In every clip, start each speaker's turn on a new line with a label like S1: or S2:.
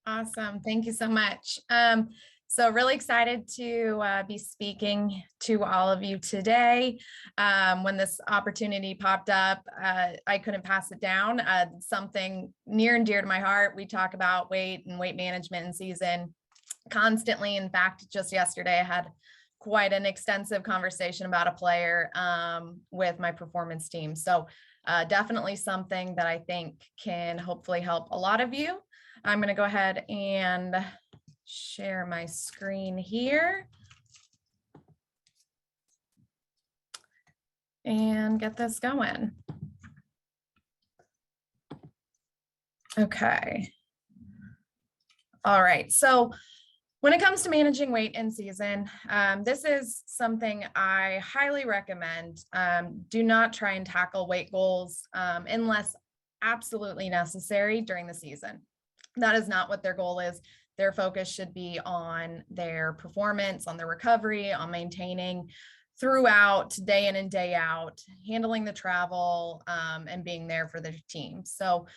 S1: Awesome. Thank you so much. So really excited to be speaking to all of you today. When this opportunity popped up, I couldn't pass it down. Something near and dear to my heart. We talk about weight and weight management in season constantly. In fact, just yesterday, I had quite an extensive conversation about a player with my performance team. So definitely something that I think can hopefully help a lot of you. I'm going to go ahead and share my screen here and get this going. Okay. All right. So when it comes to managing weight in season, this is something I highly recommend. Do not try and tackle weight goals unless absolutely necessary during the season. That is not what their goal is. Their focus should be on their performance, on their recovery, on maintaining throughout, day in and day out, handling the travel, and being there for their team. So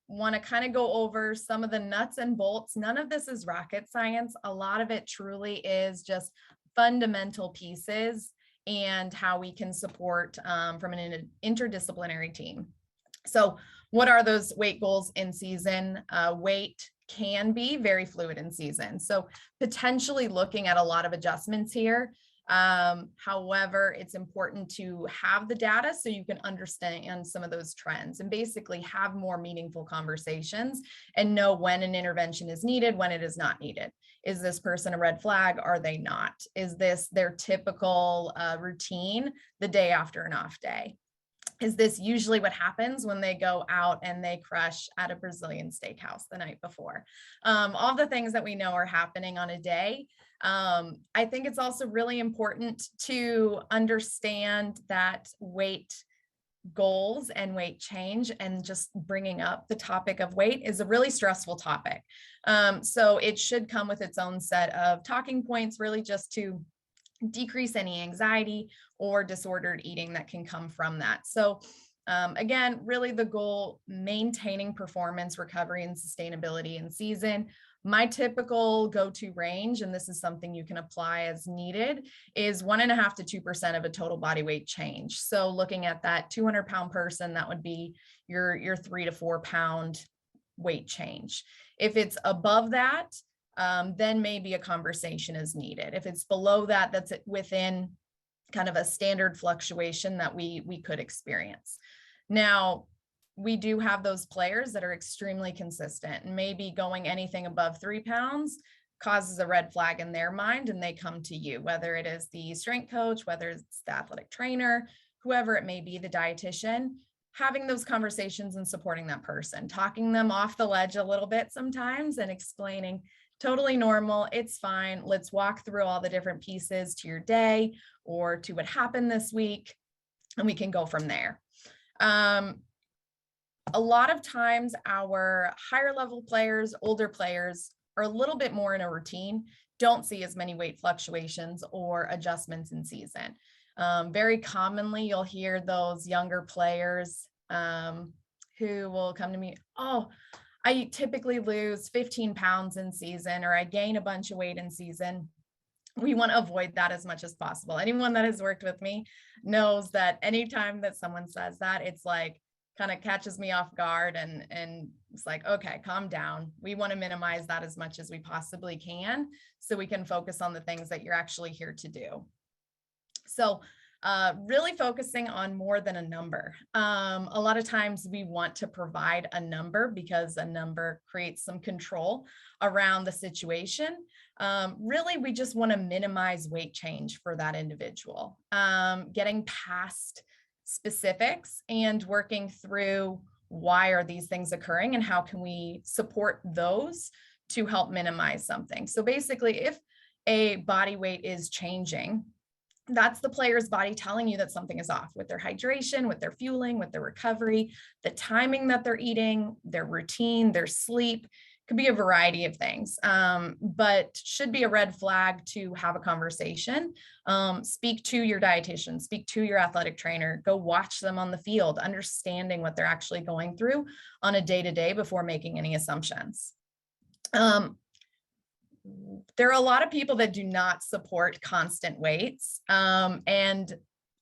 S1: want to kind of go over some of the nuts and bolts. None of this is rocket science. A lot of it truly is just fundamental pieces and how we can support from an interdisciplinary team. So what are those weight goals in season? Weight can be very fluid in season. So potentially looking at a lot of adjustments here. However, it's important to have the data so you can understand some of those trends and basically have more meaningful conversations and know when an intervention is needed, when it is not needed. Is this person a red flag? Are they not? Is this their typical routine the day after an off day? Is this usually what happens when they go out and they crush at a Brazilian steakhouse the night before? All the things that we know are happening on a day. I think it's also really important to understand that weight goals and weight change and just bringing up the topic of weight is a really stressful topic. So it should come with its own set of talking points, really just to decrease any anxiety or disordered eating that can come from that. So again, really the goal, maintaining performance, recovery, and sustainability in season. My typical go-to range, and this is something you can apply as needed, is 1.5 to 2% of a total body weight change. So looking at that 200-pound person, that would be your 3 to 4 pound weight change. If it's above that, then maybe a conversation is needed. If it's below that, that's within kind of a standard fluctuation that we could experience. Now, we do have those players that are extremely consistent, and maybe going anything above 3 pounds causes a red flag in their mind, and they come to you, whether it is the strength coach, whether it's the athletic trainer, whoever it may be, the dietitian. Having those conversations and supporting that person, talking them off the ledge a little bit sometimes and explaining, totally normal, it's fine. Let's walk through all the different pieces to your day or to what happened this week, and we can go from there. A lot of times our higher level players, older players, are a little bit more in a routine, don't see as many weight fluctuations or adjustments in season. Very commonly, you'll hear those younger players who will come to me, oh, I typically lose 15 pounds in season, or I gain a bunch of weight in season. We want to avoid that as much as possible. Anyone that has worked with me knows that anytime that someone says that, it's like kind of catches me off guard, and it's like, okay, calm down. We want to minimize that as much as we possibly can so we can focus on the things that you're actually here to do. So really focusing on more than a number. A lot of times we want to provide a number because a number creates some control around the situation. Really, we just want to minimize weight change for that individual. Getting past specifics and working through why are these things occurring and how can we support those to help minimize something. So basically, if a body weight is changing, that's the player's body telling you that something is off with their hydration, with their fueling, with their recovery, the timing that they're eating, their routine, their sleep. Could be a variety of things, but should be a red flag to have a conversation. Speak to your dietitian, speak to your athletic trainer, go watch them on the field, understanding what they're actually going through on a day-to-day before making any assumptions. There are a lot of people that do not support constant weights. And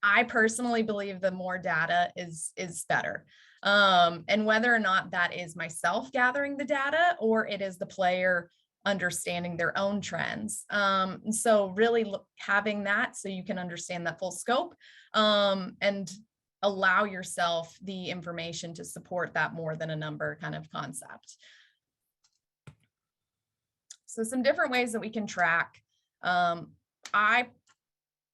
S1: I personally believe the more data is better. And whether or not that is myself gathering the data or it is the player understanding their own trends. So really having that so you can understand that full scope and allow yourself the information to support that more than a number kind of concept. So some different ways that we can track.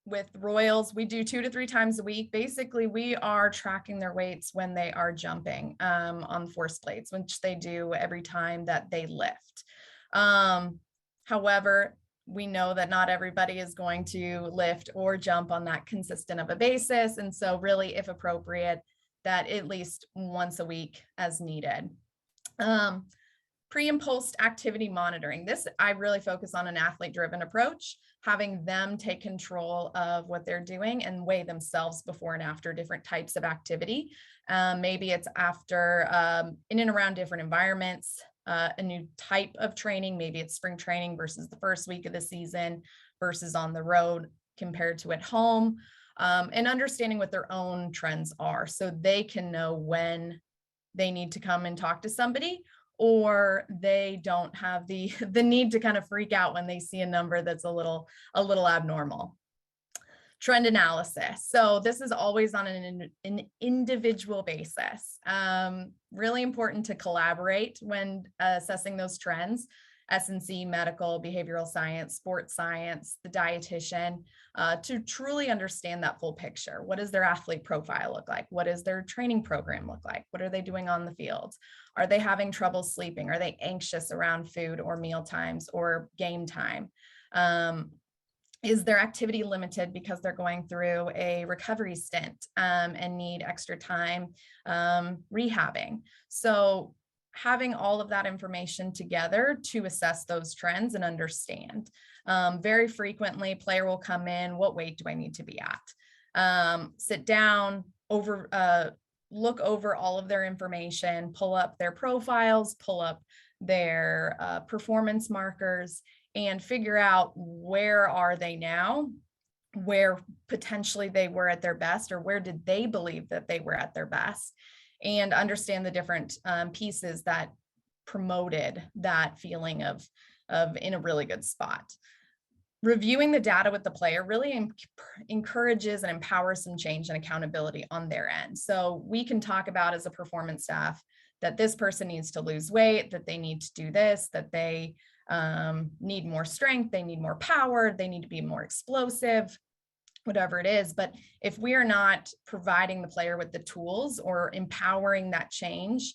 S1: With Royals, we do 2 to 3 times a week. Basically, we are tracking their weights when they are jumping on force plates, which they do every time that they lift. However, we know that not everybody is going to lift or jump on that consistent of a basis. And so really, if appropriate, that at least once a week as needed. Pre and post activity monitoring. This, I really focus on an athlete-driven approach, having them take control of what they're doing and weigh themselves before and after different types of activity. Maybe it's after in and around different environments, a new type of training. Maybe it's spring training versus the first week of the season versus on the road compared to at home, and understanding what their own trends are so they can know when they need to come and talk to somebody, or they don't have the need to kind of freak out when they see a number that's a little abnormal. Trend analysis. So this is always on an individual basis. Really important to collaborate when assessing those trends. S&C, medical, behavioral science, sports science, the dietitian, to truly understand that full picture. What does their athlete profile look like? What does their training program look like? What are they doing on the field? Are they having trouble sleeping? Are they anxious around food or meal times or game time? Is their activity limited because they're going through a recovery stint and need extra time rehabbing? So having all of that information together to assess those trends and understand. Very frequently, player will come in, what weight do I need to be at? Sit down, look over all of their information, pull up their profiles, pull up their performance markers, and figure out where are they now, where potentially they were at their best, or where did they believe that they were at their best, and understand the different pieces that promoted that feeling of in a really good spot. Reviewing the data with the player really encourages and empowers some change and accountability on their end. So we can talk about as a performance staff that this person needs to lose weight, that they need to do this, that they need more strength, they need more power, they need to be more explosive, whatever it is. But if we are not providing the player with the tools or empowering that change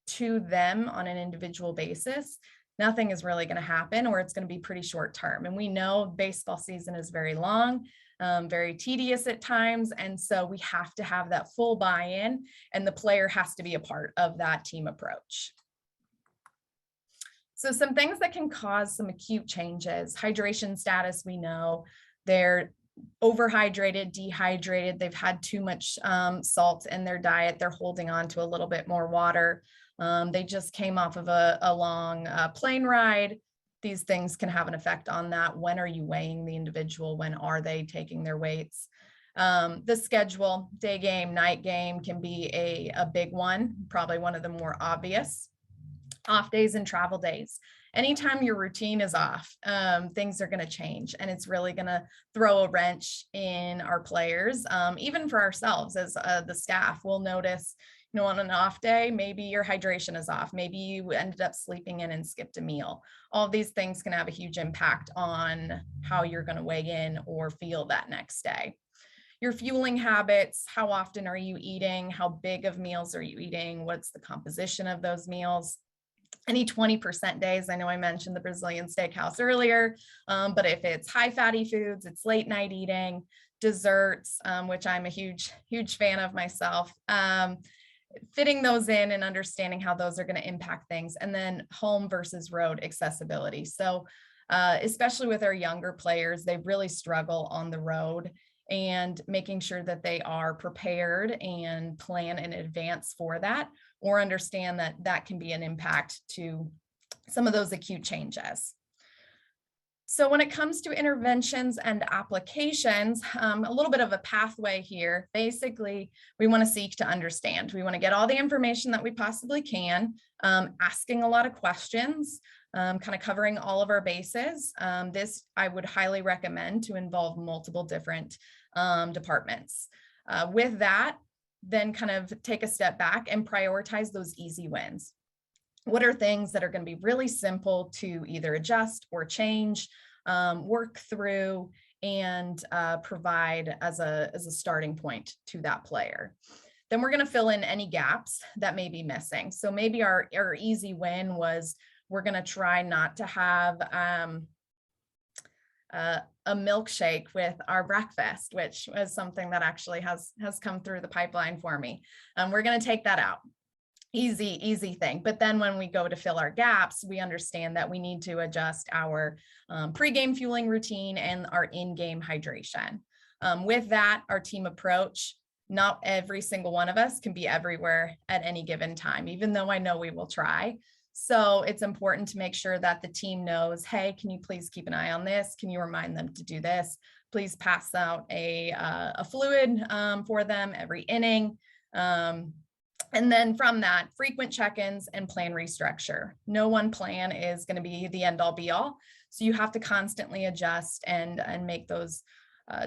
S1: to them on an individual basis, nothing is really going to happen, or it's going to be pretty short term. And we know baseball season is very long, very tedious at times. And so we have to have that full buy-in, and the player has to be a part of that team approach. So some things that can cause some acute changes: hydration status. We know they're overhydrated, dehydrated, they've had too much salt in their diet, they're holding on to a little bit more water, they just came off of a long plane ride. These things can have an effect on that. When are you weighing the individual? When are they taking their weights? The schedule, day game, night game, can be a big one, probably one of the more obvious. Off days and travel days. Anytime your routine is off, things are going to change, and it's really going to throw a wrench in our players. Even for ourselves as the staff, we'll notice, on an off day, maybe your hydration is off. Maybe you ended up sleeping in and skipped a meal. All of these things can have a huge impact on how you're going to weigh in or feel that next day. Your fueling habits, how often are you eating? How big of meals are you eating? What's the composition of those meals? Any 20% days, I know I mentioned the Brazilian steakhouse earlier, but if it's high fatty foods, it's late night eating, desserts, which I'm a huge fan of myself, fitting those in and understanding how those are going to impact things. And then home versus road accessibility. So especially with our younger players, they really struggle on the road, and making sure that they are prepared and plan in advance for that, or understand that that can be an impact to some of those acute changes. So when it comes to interventions and applications, a little bit of a pathway here. Basically, we want to seek to understand. We want to get all the information that we possibly can, asking a lot of questions, kind of covering all of our bases. This I would highly recommend to involve multiple different departments. With that, then kind of take a step back and prioritize those easy wins. What are things that are going to be really simple to either adjust or change, work through, and provide as a starting point to that player? Then we're going to fill in any gaps that may be missing. So maybe our easy win was we're going to try not to have a milkshake with our breakfast, which was something that actually has come through the pipeline for me. We're going to take that out. Easy thing. But then when we go to fill our gaps, we understand that we need to adjust our pregame fueling routine and our in-game hydration. With that, our team approach, not every single one of us can be everywhere at any given time, even though I know we will try. So it's important to make sure that the team knows, hey, can you please keep an eye on this? Can you remind them to do this? Please pass out a fluid for them every inning. And then from that, frequent check-ins and plan restructure. No one plan is going to be the end all be all. So you have to constantly adjust and make those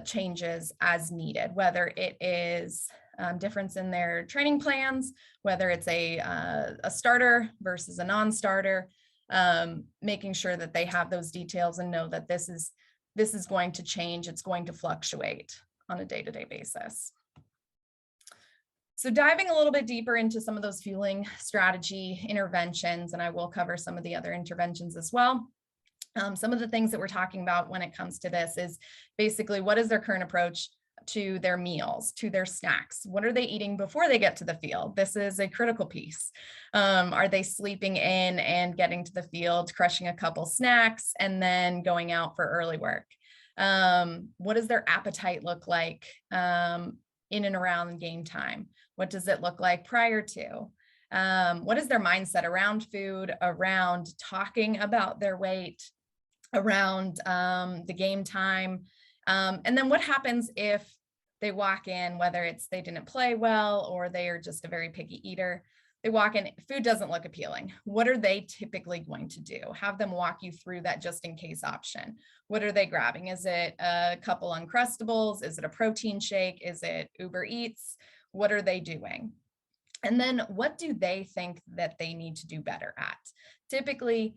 S1: changes as needed, whether it is difference in their training plans, whether it's a starter versus a non-starter, making sure that they have those details and know that this is going to change. It's going to fluctuate on a day-to-day basis. So diving a little bit deeper into some of those fueling strategy interventions, and I will cover some of the other interventions as well. Some of the things that we're talking about when it comes to this is basically what is their current approach to their meals, to their snacks? What are they eating before they get to the field? This is a critical piece. Are they sleeping in and getting to the field, crushing a couple snacks, and then going out for early work? What does their appetite look like in and around game time? What does it look like prior to? What is their mindset around food, around talking about their weight, around the game time? And then what happens if they walk in, whether it's they didn't play well or they are just a very picky eater? They walk in, food doesn't look appealing. What are they typically going to do? Have them walk you through that just in case option. What are they grabbing? Is it a couple Uncrustables? Is it a protein shake? Is it Uber Eats? What are they doing? And then what do they think that they need to do better at? Typically,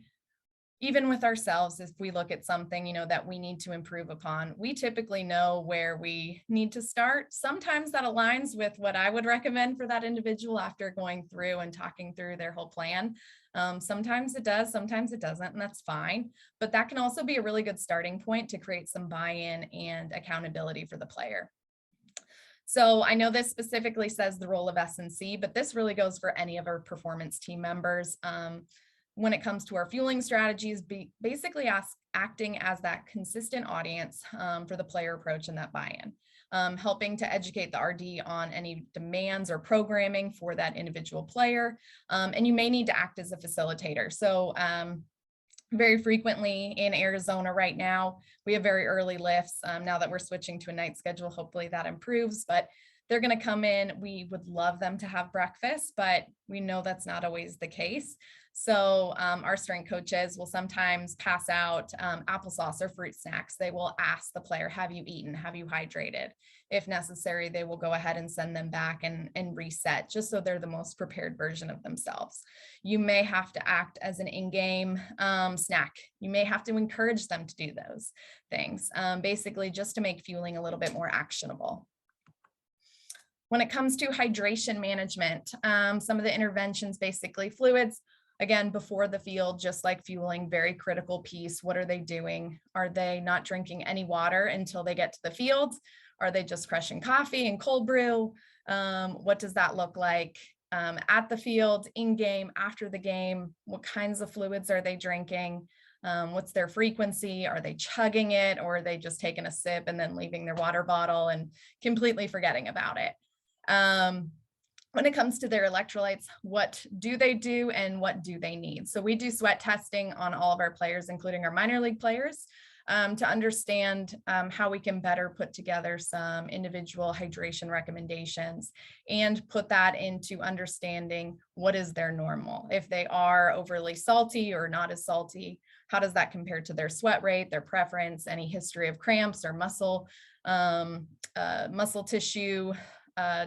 S1: even with ourselves, if we look at something, that we need to improve upon, we typically know where we need to start. Sometimes that aligns with what I would recommend for that individual after going through and talking through their whole plan. Sometimes it does, sometimes it doesn't, and that's fine. But that can also be a really good starting point to create some buy-in and accountability for the player. So I know this specifically says the role of S&C, but this really goes for any of our performance team members. When it comes to our fueling strategies, basically acting as that consistent audience for the player approach and that buy-in, helping to educate the RD on any demands or programming for that individual player. And you may need to act as a facilitator. So very frequently in Arizona right now, we have very early lifts. Now that we're switching to a night schedule, hopefully that improves, but they're going to come in. We would love them to have breakfast, but we know that's not always the case. So our strength coaches will sometimes pass out applesauce or fruit snacks. They will ask the player, have you eaten? Have you hydrated? If necessary, they will go ahead and send them back and reset, just so they're the most prepared version of themselves. You may have to act as an in-game snack. You may have to encourage them to do those things, basically just to make fueling a little bit more actionable. When it comes to hydration management, some of the interventions, basically fluids, again, before the field, just like fueling, very critical piece. What are they doing? Are they not drinking any water until they get to the field? Are they just crushing coffee and cold brew? What does that look like at the field, in game, after the game? What kinds of fluids are they drinking? What's their frequency? Are they chugging it, or are they just taking a sip and then leaving their water bottle and completely forgetting about it? When it comes to their electrolytes, what do they do and what do they need? So we do sweat testing on all of our players, including our minor league players, to understand how we can better put together some individual hydration recommendations and put that into understanding what is their normal. If they are overly salty or not as salty, how does that compare to their sweat rate, their preference, any history of cramps or muscle tissue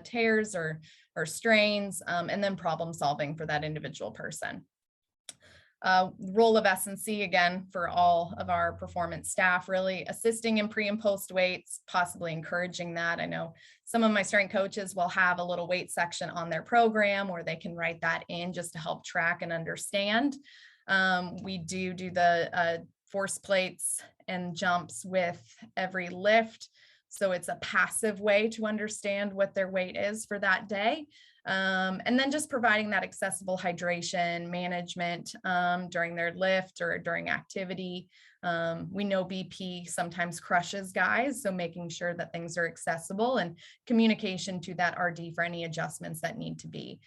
S1: tears or strains, and then problem solving for that individual person. Role of S&C, again, for all of our performance staff, really assisting in pre and post weights, possibly encouraging that. I know some of my strength coaches will have a little weight section on their program where they can write that in just to help track and understand. We do the force plates and jumps with every lift. So it's a passive way to understand what their weight is for that day. And then just providing that accessible hydration management during their lift or during activity. We know BP sometimes crushes guys, so making sure that things are accessible and communication to that RD for any adjustments that need to be.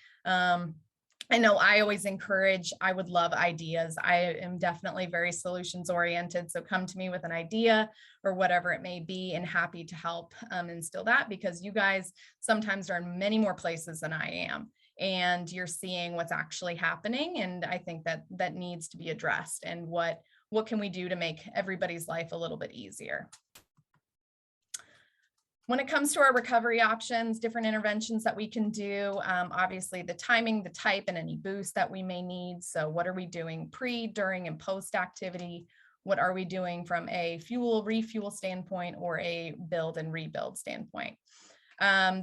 S1: I know I always encourage, I would love ideas. I am definitely very solutions oriented. So come to me with an idea or whatever it may be, and happy to help instill that, because you guys sometimes are in many more places than I am, and you're seeing what's actually happening. And I think that needs to be addressed. And what can we do to make everybody's life a little bit easier? When it comes to our recovery options, different interventions that we can do, obviously the timing, the type, and any boost that we may need. So what are we doing pre, during, and post activity? What are we doing from a fuel, refuel standpoint or a build and rebuild standpoint?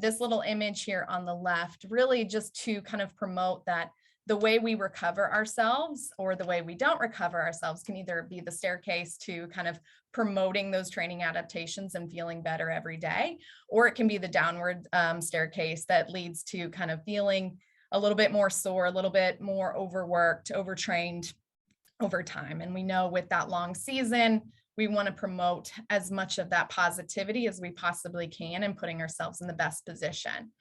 S1: This little image here on the left, really just to kind of promote that the way we recover ourselves or the way we don't recover ourselves can either be the staircase to kind of promoting those training adaptations and feeling better every day, or it can be the downward staircase that leads to kind of feeling a little bit more sore, a little bit more overworked, overtrained over time. And we know with that long season, we want to promote as much of that positivity as we possibly can and putting ourselves in the best position.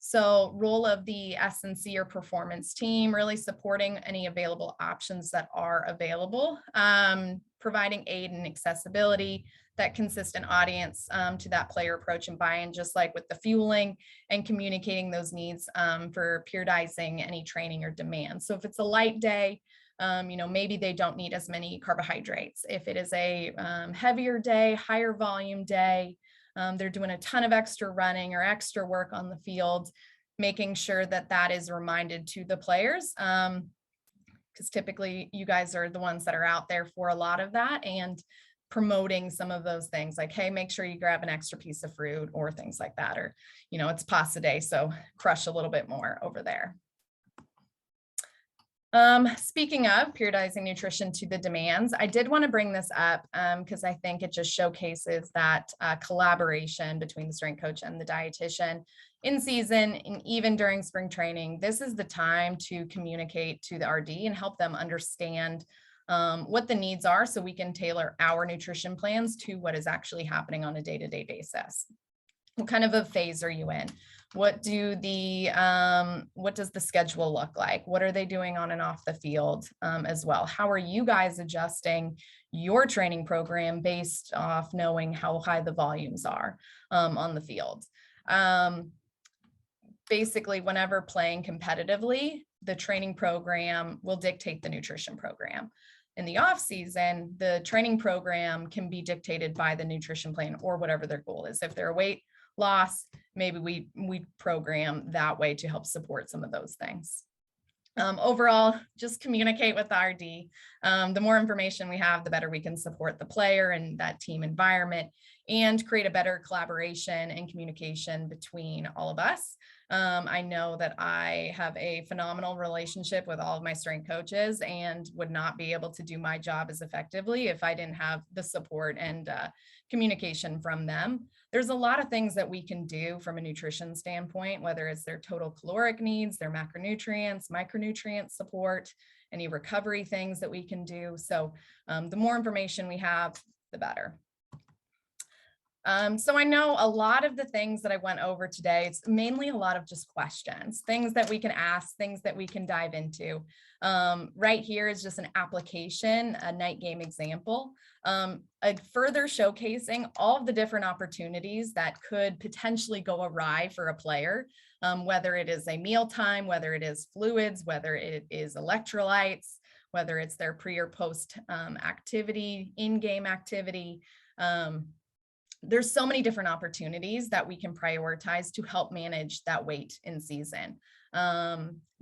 S1: So role of the S&C or performance team, really supporting any available options that are available, providing aid and accessibility, that consistent audience to that player approach and buy-in, just like with the fueling, and communicating those needs for periodizing any training or demand. So if it's a light day, maybe they don't need as many carbohydrates. If it is a heavier day, higher volume day, they're doing a ton of extra running or extra work on the field, making sure that that is reminded to the players, because typically you guys are the ones that are out there for a lot of that, and promoting some of those things like, hey, make sure you grab an extra piece of fruit or things like that, or, it's pasta day, so crush a little bit more over there. Speaking of periodizing nutrition to the demands, I did want to bring this up because I think it just showcases that collaboration between the strength coach and the dietitian in season and even during spring training. This is the time to communicate to the RD and help them understand what the needs are so we can tailor our nutrition plans to what is actually happening on a day-to-day basis. What kind of a phase are you in? What does the schedule look like? What are they doing on and off the field as well? How are you guys adjusting your training program based off knowing how high the volumes are on the field? Basically, whenever playing competitively, the training program will dictate the nutrition program. In the off season, the training program can be dictated by the nutrition plan or whatever their goal is. If they're a weight loss, maybe we program that way to help support some of those things. Overall, just communicate with the RD. The more information we have, the better we can support the player and that team environment and create a better collaboration and communication between all of us. I know that I have a phenomenal relationship with all of my strength coaches and would not be able to do my job as effectively if I didn't have the support and communication from them. There's a lot of things that we can do from a nutrition standpoint, whether it's their total caloric needs, their macronutrients, micronutrient support, any recovery things that we can do. So the more information we have, the better. So I know a lot of the things that I went over today, it's mainly a lot of just questions, things that we can ask, things that we can dive into. Right here is just an application, a night game example, further showcasing all of the different opportunities that could potentially go awry for a player, whether it is a mealtime, whether it is fluids, whether it is electrolytes, whether it's their pre or post activity, in-game activity. There's so many different opportunities that we can prioritize to help manage that weight in season.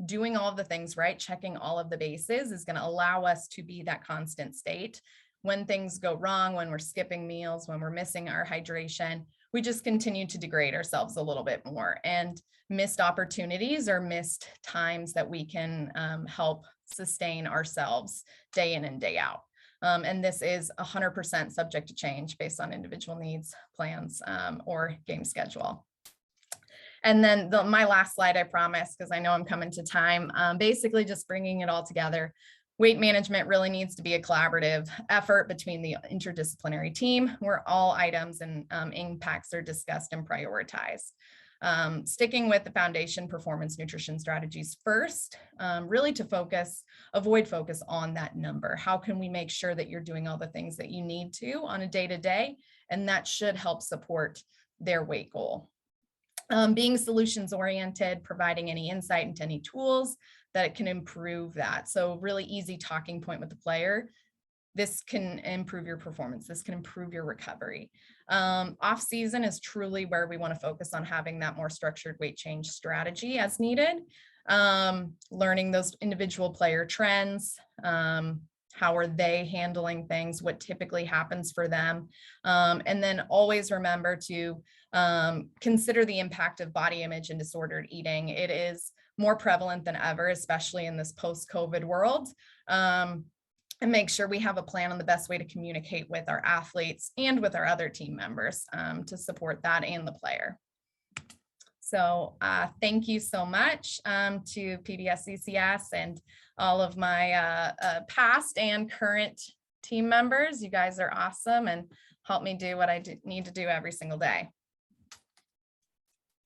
S1: Doing all of the things right, checking all of the bases is going to allow us to be that constant state. When things go wrong, when we're skipping meals, when we're missing our hydration, we just continue to degrade ourselves a little bit more, and missed opportunities or missed times that we can help sustain ourselves day in and day out. And this is 100% subject to change based on individual needs, plans, or game schedule. And then my last slide, I promise, because I know I'm coming to time, basically just bringing it all together. Weight management really needs to be a collaborative effort between the interdisciplinary team, where all items and impacts are discussed and prioritized. Sticking with the foundation performance nutrition strategies first, really to avoid focus on that number. How can we make sure that you're doing all the things that you need to on a day-to-day, and that should help support their weight goal. Being solutions oriented, providing any insight into any tools that can improve that. So really easy talking point with the player. This can improve your performance. This can improve your recovery. Off season is truly where we want to focus on having that more structured weight change strategy as needed. Learning those individual player trends. How are they handling things? What typically happens for them? And then always remember to consider the impact of body image and disordered eating. It is more prevalent than ever, especially in this post-COVID world. And make sure we have a plan on the best way to communicate with our athletes and with our other team members to support that and the player. So thank you so much to PBSCCS and all of my past and current team members. You guys are awesome and help me do what I need to do every single day.